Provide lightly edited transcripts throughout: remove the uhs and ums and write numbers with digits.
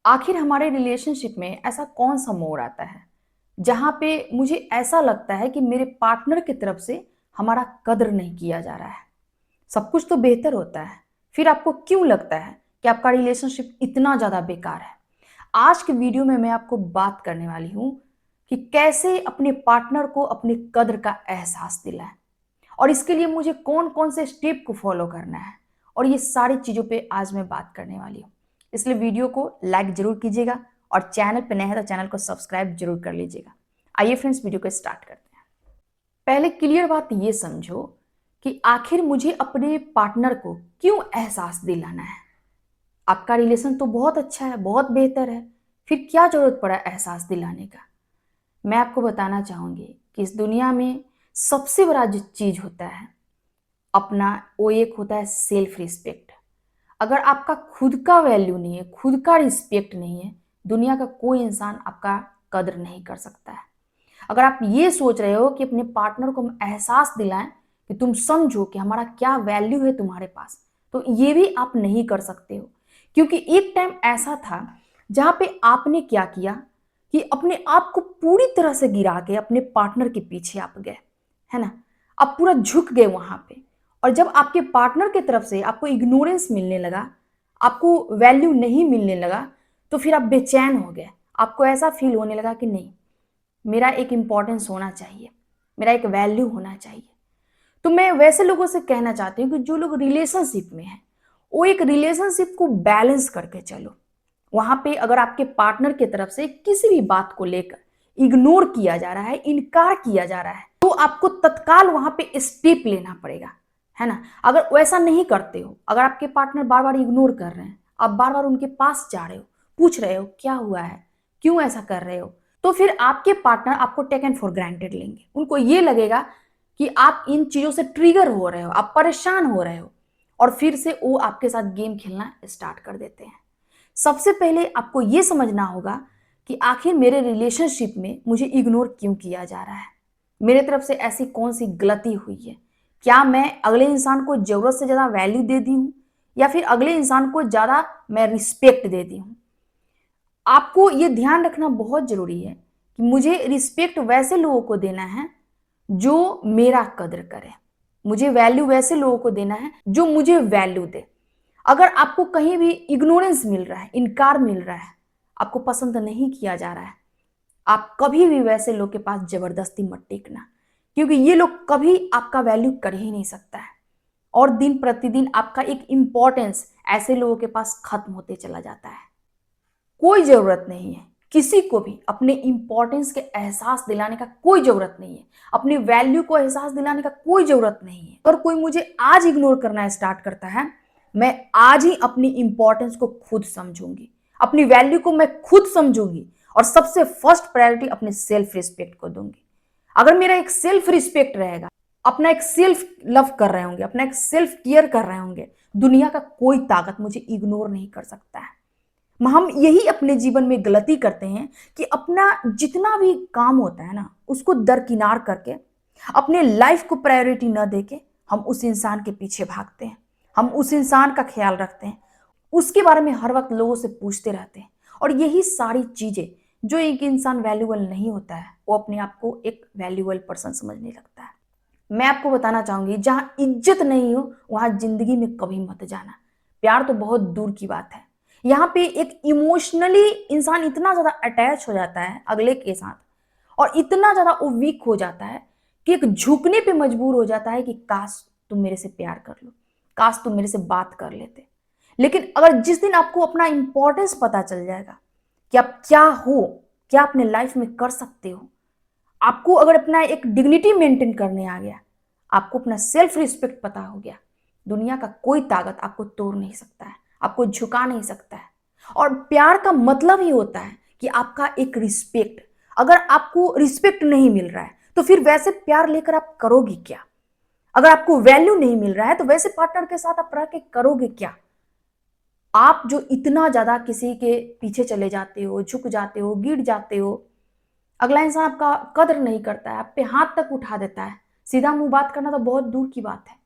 आखिर हमारे रिलेशनशिप में ऐसा कौन सा मोड़ आता है जहां पे मुझे ऐसा लगता है कि मेरे पार्टनर की तरफ से हमारा कदर नहीं किया जा रहा है। सब कुछ तो बेहतर होता है, फिर आपको क्यों लगता है कि आपका रिलेशनशिप इतना ज्यादा बेकार है? आज के वीडियो में मैं आपको बात करने वाली हूं कि कैसे अपने पार्टनर को अपने कदर का एहसास दिलाएं और इसके लिए मुझे कौन कौन से स्टेप को फॉलो करना है। और ये सारी चीजों पे आज मैं बात करने वाली हूँ, इसलिए वीडियो को लाइक जरूर कीजिएगा और चैनल पे नए हैं तो चैनल को सब्सक्राइब जरूर कर लीजिएगा। आइए फ्रेंड्स, वीडियो को स्टार्ट करते हैं। पहले क्लियर बात ये समझो कि आखिर मुझे अपने पार्टनर को क्यों एहसास दिलाना है। आपका रिलेशन तो बहुत अच्छा है, बहुत बेहतर है, फिर क्या जरूरत पड़ा एहसास दिलाने का? मैं आपको बताना चाहूंगी कि इस दुनिया में सबसे बड़ा जो चीज होता है अपना, वो एक होता है सेल्फ रिस्पेक्ट। अगर आपका खुद का वैल्यू नहीं है, खुद का रिस्पेक्ट नहीं है, दुनिया का कोई इंसान आपका कदर नहीं कर सकता है। अगर आप ये सोच रहे हो कि अपने पार्टनर को हम एहसास दिलाएं कि तुम समझो कि हमारा क्या वैल्यू है तुम्हारे पास, तो ये भी आप नहीं कर सकते हो। क्योंकि एक टाइम ऐसा था जहां पे आपने क्या किया कि अपने आप को पूरी तरह से गिरा के अपने पार्टनर के पीछे आप गए, है ना? आप पूरा झुक गए वहां पे। और जब आपके पार्टनर की तरफ से आपको इग्नोरेंस मिलने लगा, आपको वैल्यू नहीं मिलने लगा, तो फिर आप बेचैन हो गए। आपको ऐसा फील होने लगा कि नहीं, मेरा एक इंपॉर्टेंस होना चाहिए, मेरा एक वैल्यू होना चाहिए। तो मैं वैसे लोगों से कहना चाहती हूँ कि जो लोग रिलेशनशिप में हैं, वो एक रिलेशनशिप को बैलेंस करके चलो। वहां पे अगर आपके पार्टनर की तरफ से किसी भी बात को लेकर इग्नोर किया जा रहा है, इनकार किया जा रहा है, तो आपको तत्काल वहां पे स्टेप लेना पड़ेगा, है ना? अगर वैसा नहीं करते हो, अगर आपके पार्टनर बार बार इग्नोर कर रहे हैं, आप बार बार उनके पास जा रहे हो, पूछ रहे हो क्या हुआ है, क्यों ऐसा कर रहे हो, तो फिर आपके पार्टनर आपको टेकन फॉर ग्रांटेड लेंगे। उनको ये लगेगा कि आप इन चीजों से ट्रिगर हो रहे हो, आप परेशान हो रहे हो, और फिर से वो आपके साथ गेम खेलना स्टार्ट कर देते हैं। सबसे पहले आपको यह समझना होगा कि आखिर मेरे रिलेशनशिप में मुझे इग्नोर क्यों किया जा रहा है, मेरे तरफ से ऐसी कौन सी गलती हुई है। क्या मैं अगले इंसान को जरूरत से ज्यादा वैल्यू दे दी हूं, या फिर अगले इंसान को ज्यादा मैं रिस्पेक्ट दे दी हूं? आपको यह ध्यान रखना बहुत जरूरी है कि मुझे रिस्पेक्ट वैसे लोगों को देना है जो मेरा कदर करे, मुझे वैल्यू वैसे लोगों को देना है जो मुझे वैल्यू दे। अगर आपको कहीं भी इग्नोरेंस मिल रहा है, इनकार मिल रहा है, आपको पसंद नहीं किया जा रहा है, आप कभी भी वैसे लोग के पास जबरदस्ती मत टेकना, क्योंकि ये लोग कभी आपका वैल्यू कर ही नहीं सकता है। और दिन प्रतिदिन आपका एक इंपॉर्टेंस ऐसे लोगों के पास खत्म होते चला जाता है। कोई जरूरत नहीं है किसी को भी अपने इंपॉर्टेंस के एहसास दिलाने का, कोई जरूरत नहीं है अपनी वैल्यू को एहसास दिलाने का, कोई जरूरत नहीं है। अगर कोई मुझे आज इग्नोर करना स्टार्ट करता है, मैं आज ही अपनी इंपॉर्टेंस को खुद समझूंगी, अपनी वैल्यू को मैं खुद समझूंगी, और सबसे फर्स्ट प्रायोरिटी अपने सेल्फ रिस्पेक्ट को दूंगी। अगर मेरा एक सेल्फ रिस्पेक्ट रहेगा, अपना एक सेल्फ लव कर रहे होंगे, अपना एक सेल्फ केयर कर रहे होंगे, दुनिया का कोई ताकत मुझे इग्नोर नहीं कर सकता है। हम यही अपने जीवन में गलती करते हैं कि अपना जितना भी काम होता है ना, उसको दरकिनार करके, अपने लाइफ को प्रायोरिटी न देके हम उस इंसान के पीछे भागते हैं, हम उस इंसान का ख्याल रखते हैं, उसके बारे में हर वक्त लोगों से पूछते रहते हैं। और यही सारी चीजें, जो एक इंसान वैल्यूएबल नहीं होता है, वो अपने आप को एक वैल्यूएबल पर्सन समझने लगता है। मैं आपको बताना चाहूंगी, जहां इज्जत नहीं हो वहां जिंदगी में कभी मत जाना। प्यार तो बहुत दूर की बात है, यहाँ पे एक इमोशनली इंसान इतना ज्यादा अटैच हो जाता है अगले के साथ, और इतना ज्यादा वो वीक हो जाता है कि एक झुकने पे मजबूर हो जाता है कि काश तुम मेरे से प्यार कर लो, काश तुम मेरे से बात कर लेते। लेकिन अगर जिस दिन आपको अपना इंपॉर्टेंस पता चल जाएगा कि आप क्या हो, क्या अपने लाइफ में कर सकते हो, आपको अगर अपना एक डिग्निटी मेंटेन करने आ गया, आपको अपना सेल्फ रिस्पेक्ट पता हो गया, दुनिया का कोई ताकत आपको तोड़ नहीं सकता है, आपको झुका नहीं सकता है। और प्यार का मतलब ही होता है कि आपका एक रिस्पेक्ट। अगर आपको रिस्पेक्ट नहीं मिल रहा है तो फिर वैसे प्यार लेकर आप करोगे क्या? अगर आपको वैल्यू नहीं मिल रहा है तो वैसे पार्टनर के साथ आप रह के करोगे क्या? आप जो इतना ज्यादा किसी के पीछे चले जाते हो, झुक जाते हो, गिर जाते हो, अगला इंसान आपका कदर नहीं करता है, आप पे हाथ तक उठा देता है, सीधा मुंह बात करना तो बहुत दूर की बात है।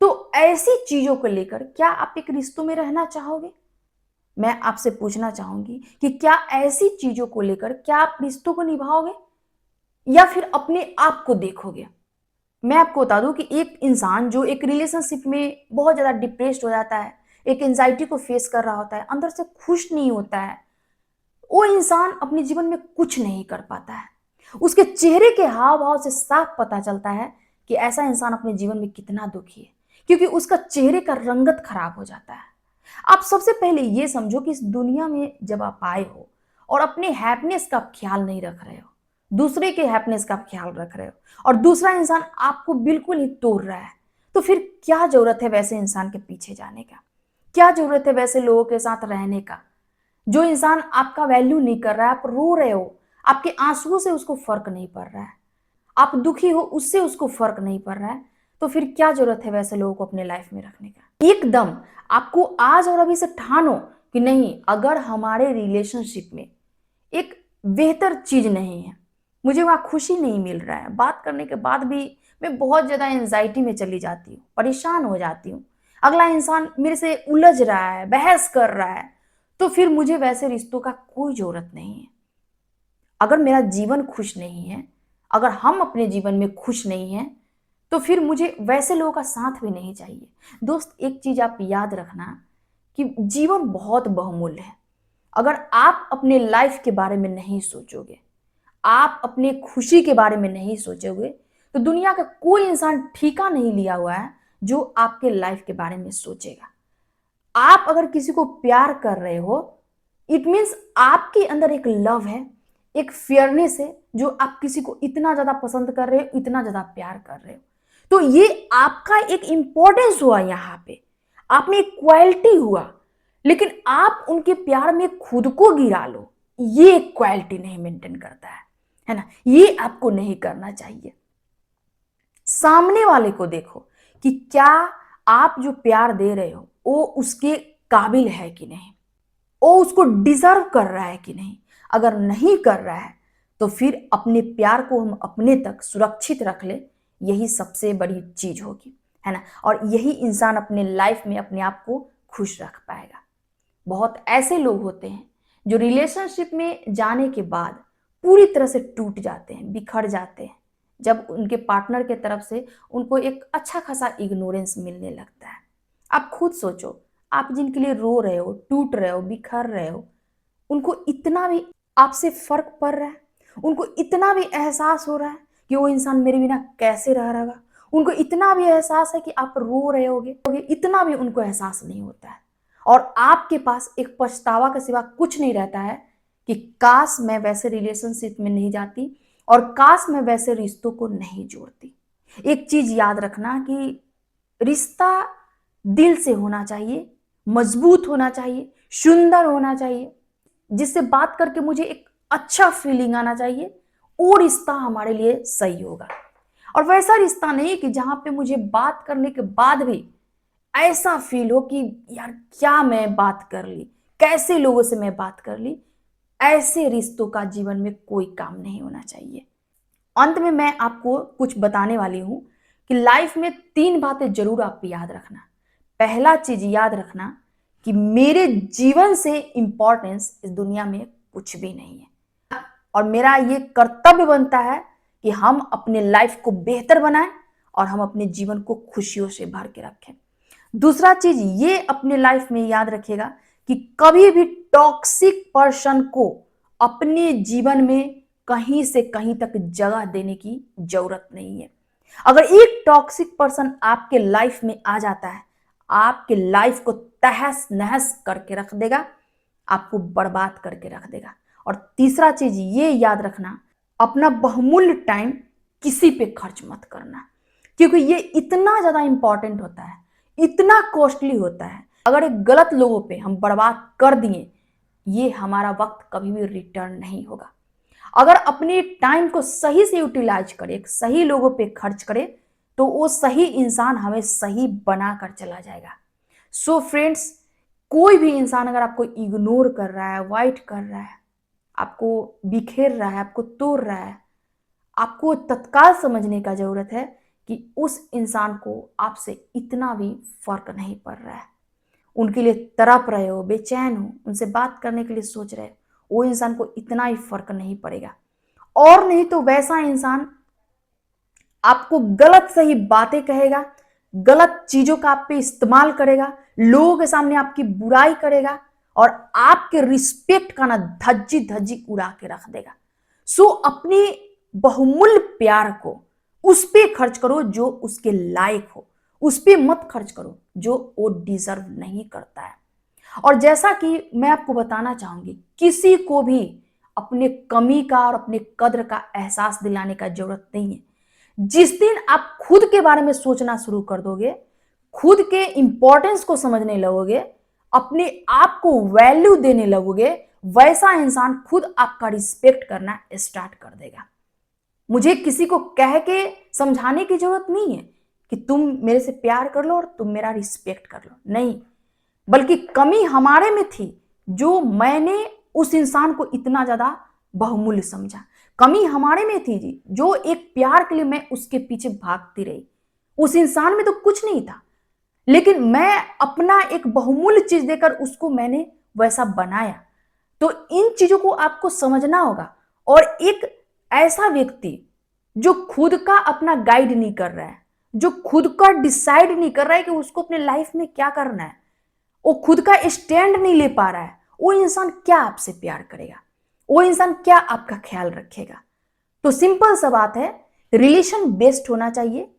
तो ऐसी चीजों को लेकर क्या आप एक रिश्तों में रहना चाहोगे? मैं आपसे पूछना चाहूंगी कि क्या ऐसी चीजों को लेकर क्या आप रिश्तों को निभाओगे या फिर अपने आप को देखोगे? मैं आपको बता दूं कि एक इंसान जो एक रिलेशनशिप में बहुत ज्यादा डिप्रेस्ड हो जाता है, एक एंजाइटी को फेस कर रहा होता है, अंदर से खुश नहीं होता है, वो इंसान अपने जीवन में कुछ नहीं कर पाता है। उसके चेहरे के हाव भाव से साफ पता चलता है कि ऐसा इंसान अपने जीवन में कितना दुखी है, क्योंकि उसका चेहरे का रंगत खराब हो जाता है। आप सबसे पहले ये समझो कि इस दुनिया में जब आप आए हो और अपने हैप्पीनेस का आप ख्याल नहीं रख रहे हो, दूसरे के हैप्पीनेस का आप ख्याल रख रहे हो और दूसरा इंसान आपको बिल्कुल ही तोड़ रहा है, तो फिर क्या जरूरत है वैसे इंसान के पीछे जाने का? क्या जरूरत है वैसे लोगों के साथ रहने का? जो इंसान आपका वैल्यू नहीं कर रहा है, आप रो रहे हो, आपके आंसुओं से उसको फर्क नहीं पड़ रहा है, आप दुखी हो उससे उसको फर्क नहीं पड़ रहा है, तो फिर क्या जरूरत है वैसे लोगों को अपने लाइफ में रखने का? एकदम आपको आज और अभी से ठानो कि नहीं, अगर हमारे रिलेशनशिप में एक बेहतर चीज नहीं है, मुझे वहां खुशी नहीं मिल रहा है, बात करने के बाद भी मैं बहुत ज्यादा एंजाइटी में चली जाती हूँ, परेशान हो जाती हूँ, अगला इंसान मेरे से उलझ रहा है, बहस कर रहा है, तो फिर मुझे वैसे रिश्तों का कोई जरूरत नहीं है। अगर मेरा जीवन खुश नहीं है, अगर हम अपने जीवन में खुश नहीं हैं, तो फिर मुझे वैसे लोगों का साथ भी नहीं चाहिए। दोस्त, एक चीज आप याद रखना कि जीवन बहुत बहुमूल्य है। अगर आप अपने लाइफ के बारे में नहीं सोचोगे, आप अपने खुशी के बारे में नहीं सोचोगे, तो दुनिया का कोई इंसान ठीका नहीं लिया हुआ है जो आपके लाइफ के बारे में सोचेगा। आप अगर किसी को प्यार कर रहे हो, इट मीन्स आपके अंदर एक लव है, एक फेयरनेस है, जो आप किसी को इतना ज्यादा पसंद कर रहे हो, इतना ज्यादा प्यार कर रहे हो, तो ये आपका एक इंपॉर्टेंस हुआ यहां पे, आप में एक क्वालिटी हुआ। लेकिन आप उनके प्यार में खुद को गिरा लो, ये एक क्वालिटी नहीं मेंटेन करता है ना? ये आपको नहीं करना चाहिए। सामने वाले को देखो कि क्या आप जो प्यार दे रहे हो वो उसके काबिल है कि नहीं, वो उसको डिजर्व कर रहा है कि नहीं। अगर नहीं कर रहा है तो फिर अपने प्यार को हम अपने तक सुरक्षित रख ले, यही सबसे बड़ी चीज होगी, है ना? और यही इंसान अपने लाइफ में अपने आप को खुश रख पाएगा। बहुत ऐसे लोग होते हैं जो रिलेशनशिप में जाने के बाद पूरी तरह से टूट जाते हैं, बिखर जाते हैं, जब उनके पार्टनर के तरफ से उनको एक अच्छा खासा इग्नोरेंस मिलने लगता है। आप खुद सोचो, आप जिनके लिए रो रहे हो, टूट रहे हो, बिखर रहे हो, उनको इतना भी आपसे फर्क पड़ रहा है? उनको इतना भी एहसास हो रहा है कि वो इंसान मेरे बिना कैसे रह रहा होगा? उनको इतना भी एहसास है कि आप रो रहे होगे? इतना भी उनको एहसास नहीं होता है। और आपके पास एक पछतावा के सिवा कुछ नहीं रहता है कि काश मैं वैसे रिलेशनशिप में नहीं जाती और काश मैं वैसे रिश्तों को नहीं जोड़ती। एक चीज याद रखना कि रिश्ता दिल से होना चाहिए, मजबूत होना चाहिए, सुंदर होना चाहिए, जिससे बात करके मुझे एक अच्छा फीलिंग आना चाहिए, वो रिश्ता हमारे लिए सही होगा। और वैसा रिश्ता नहीं कि जहां पे मुझे बात करने के बाद भी ऐसा फील हो कि यार क्या मैं बात कर ली, कैसे लोगों से मैं बात कर ली। ऐसे रिश्तों का जीवन में कोई काम नहीं होना चाहिए। अंत में मैं आपको कुछ बताने वाली हूं कि लाइफ में 3 बातें जरूर आप याद रखना। पहला चीज याद रखना कि मेरे जीवन से इंपॉर्टेंस इस दुनिया में कुछ भी नहीं है, और मेरा ये कर्तव्य बनता है कि हम अपने लाइफ को बेहतर बनाएं और हम अपने जीवन को खुशियों से भर के रखें। दूसरा चीज ये अपने लाइफ में याद रखिएगा कि कभी भी टॉक्सिक पर्सन को अपने जीवन में कहीं से कहीं तक जगह देने की जरूरत नहीं है। अगर एक टॉक्सिक पर्सन आपके लाइफ में आ जाता है, आपके लाइफ को तहस नहस करके रख देगा, आपको बर्बाद करके रख देगा। और तीसरा चीज ये याद रखना, अपना बहुमूल्य टाइम किसी पे खर्च मत करना, क्योंकि ये इतना ज्यादा इंपॉर्टेंट होता है, इतना कॉस्टली होता है। अगर एक गलत लोगों पे हम बर्बाद कर दिए, ये हमारा वक्त कभी भी रिटर्न नहीं होगा। अगर अपने टाइम को सही से यूटिलाइज करे, सही लोगों पे खर्च करे, तो वो सही इंसान हमें सही बनाकर चला जाएगा। सो फ्रेंड्स, कोई भी इंसान अगर आपको इग्नोर कर रहा है, अवॉइड कर रहा है, आपको बिखेर रहा है, आपको तोड़ रहा है, आपको तत्काल समझने का जरूरत है कि उस इंसान को आपसे इतना भी फर्क नहीं पड़ रहा है। उनके लिए तड़प रहे हो, बेचैन हो, उनसे बात करने के लिए सोच रहे हो, वो इंसान को इतना ही फर्क नहीं पड़ेगा। और नहीं तो वैसा इंसान आपको गलत सही बातें कहेगा, गलत चीजों का आप पे इस्तेमाल करेगा, लोगों के सामने आपकी बुराई करेगा और आपके रिस्पेक्ट का ना धज्जी धज्जी उड़ा के रख देगा। सो अपने बहुमूल्य प्यार को उस पे खर्च करो जो उसके लायक हो, उस पे मत खर्च करो जो वो डिजर्व नहीं करता है। और जैसा कि मैं आपको बताना चाहूंगी, किसी को भी अपने कमी का और अपने कद्र का एहसास दिलाने का जरूरत नहीं है। जिस दिन आप खुद के बारे में सोचना शुरू कर दोगे, खुद के इंपॉर्टेंस को समझने लगोगे, अपने आप को वैल्यू देने लगोगे, वैसा इंसान खुद आपका रिस्पेक्ट करना स्टार्ट कर देगा। मुझे किसी को कह के समझाने की जरूरत नहीं है कि तुम मेरे से प्यार कर लो और तुम मेरा रिस्पेक्ट कर लो, नहीं, बल्कि कमी हमारे में थी जो मैंने उस इंसान को इतना ज्यादा बहुमूल्य समझा। कमी हमारे में थी जी, जो एक प्यार के लिए मैं उसके पीछे भागती रही। उस इंसान में तो कुछ नहीं था, लेकिन मैं अपना एक बहुमूल्य चीज देकर उसको मैंने वैसा बनाया। तो इन चीजों को आपको समझना होगा। और एक ऐसा व्यक्ति जो खुद का अपना गाइड नहीं कर रहा है, जो खुद का डिसाइड नहीं कर रहा है कि उसको अपने लाइफ में क्या करना है, वो खुद का स्टैंड नहीं ले पा रहा है, वो इंसान क्या आपसे प्यार करेगा, वो इंसान क्या आपका ख्याल रखेगा। तो सिंपल सा बात है, रिलेशन बेस्ड होना चाहिए,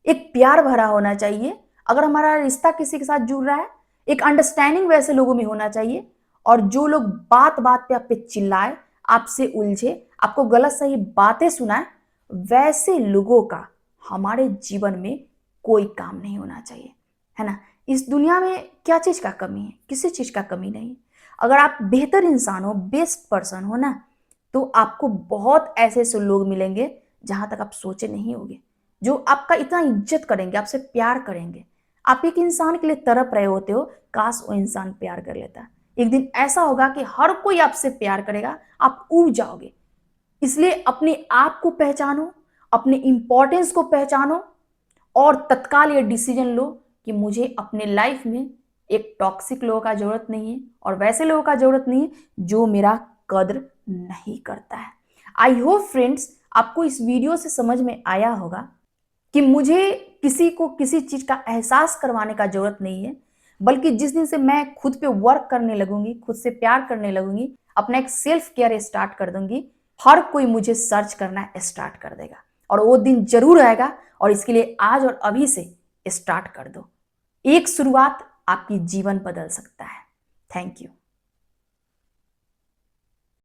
एक प्यार भरा होना चाहिए। अगर हमारा रिश्ता किसी के साथ जुड़ रहा है, एक अंडरस्टैंडिंग वैसे लोगों में होना चाहिए। और जो लोग बात बात पे आप पे चिल्लाए, आपसे उलझे, आपको गलत सही बातें सुनाए, वैसे लोगों का हमारे जीवन में कोई काम नहीं होना चाहिए, है ना। इस दुनिया में क्या चीज का कमी है? किसी चीज का कमी नहीं। अगर आप बेहतर इंसान हो, बेस्ट पर्सन हो ना, तो आपको बहुत ऐसे ऐसे लोग मिलेंगे जहां तक आप सोचे नहीं होंगे, जो आपका इतना इज्जत करेंगे, आपसे प्यार करेंगे। आप एक इंसान के लिए तड़प रहे होते हो, काश वो इंसान प्यार कर लेता। एक दिन ऐसा होगा कि हर कोई आपसे प्यार करेगा, आप उब जाओगे। इसलिए अपने आप को पहचानो, अपने इंपॉर्टेंस को पहचानो और तत्काल ये डिसीजन लो कि मुझे अपने लाइफ में एक टॉक्सिक लोगों का जरूरत नहीं है और वैसे लोगों का जरूरत नहीं है जो मेरा कद्र नहीं करता है। आई होप फ्रेंड्स, आपको इस वीडियो से समझ में आया होगा कि मुझे किसी को किसी चीज का एहसास करवाने का जरूरत नहीं है, बल्कि जिस दिन से मैं खुद पे वर्क करने लगूंगी, खुद से प्यार करने लगूंगी, अपना एक सेल्फ केयर स्टार्ट कर दूंगी, हर कोई मुझे सर्च करना स्टार्ट कर देगा। और वो दिन जरूर आएगा, और इसके लिए आज और अभी से स्टार्ट कर दो। एक शुरुआत आपकी जीवन बदल सकता है। Thank you.